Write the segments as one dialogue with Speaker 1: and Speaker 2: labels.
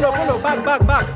Speaker 1: Follow, back.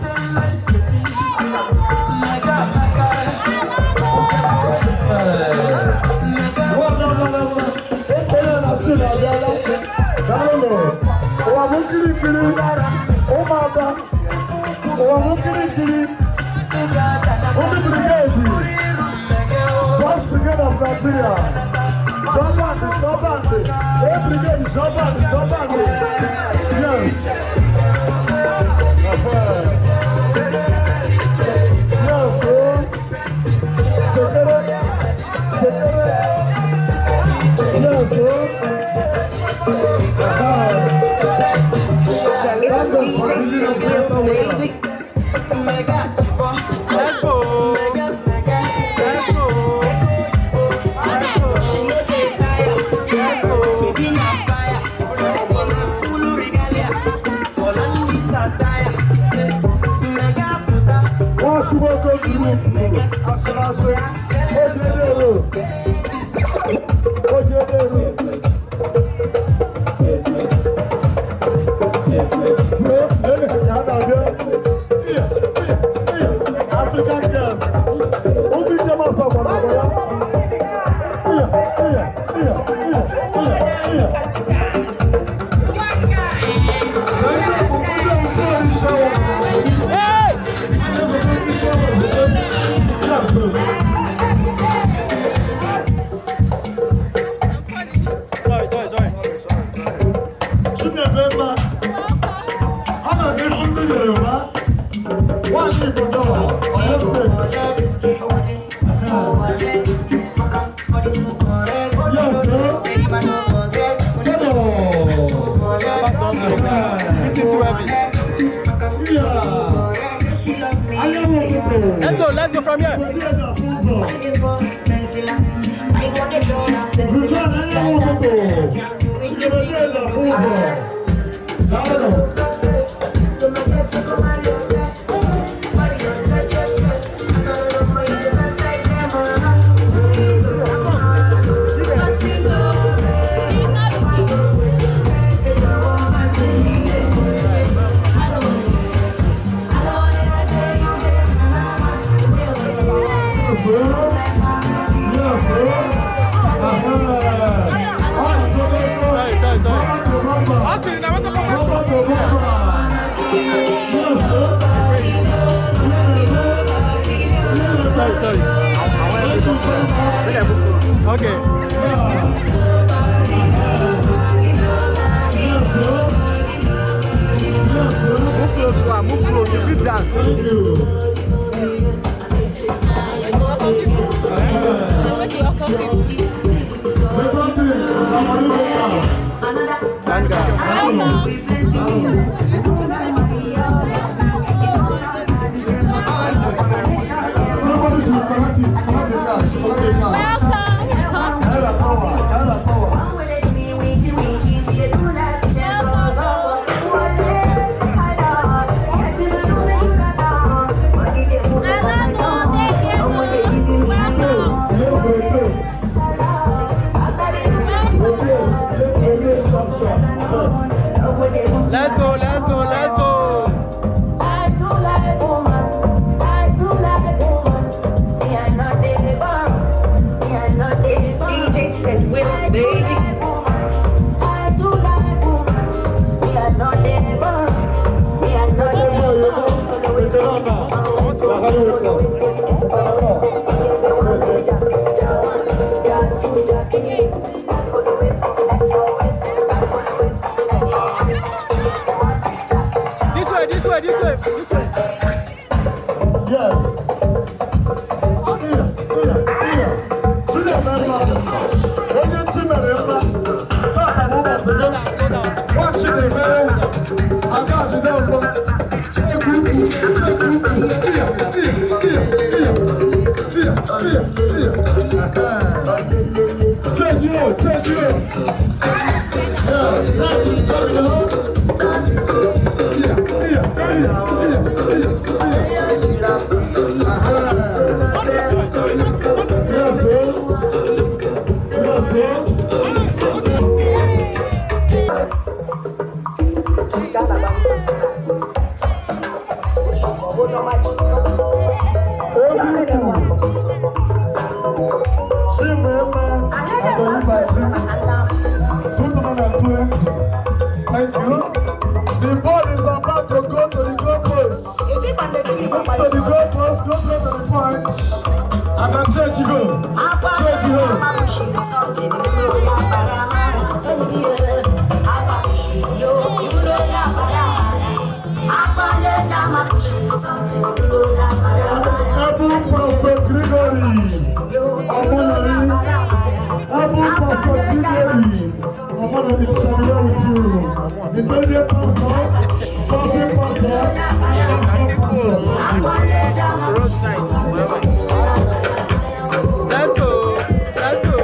Speaker 1: Let's go. Let's go from here. Sorry. Okay. Move close, you fit dance.
Speaker 2: Welcome.
Speaker 1: way, this way, this way.
Speaker 2: Yes. Thank you. The ball is about to go to the goalpost. To the goalpost, go straight to the point. And then straight you go. Straight you go. Apple Prophet Gregory. Apple Prophet Gregory. I'm going to be sharing with you. The media pastor, public pastor,
Speaker 1: Let's go. Let's go.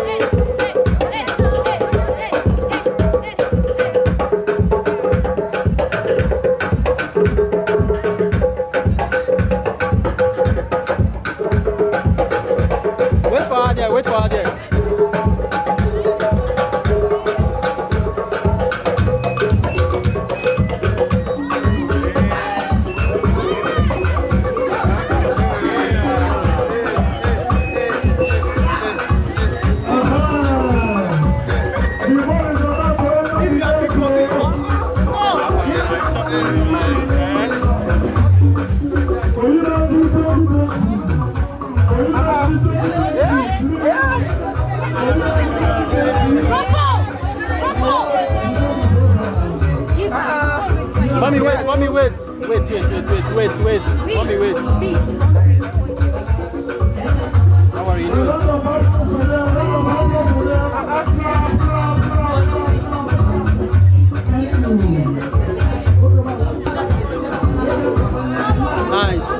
Speaker 1: Wait for her there. Wait for her there. Mommy, wait. Mommy, wait. Wait. Mommy, wait. How are you? Nice.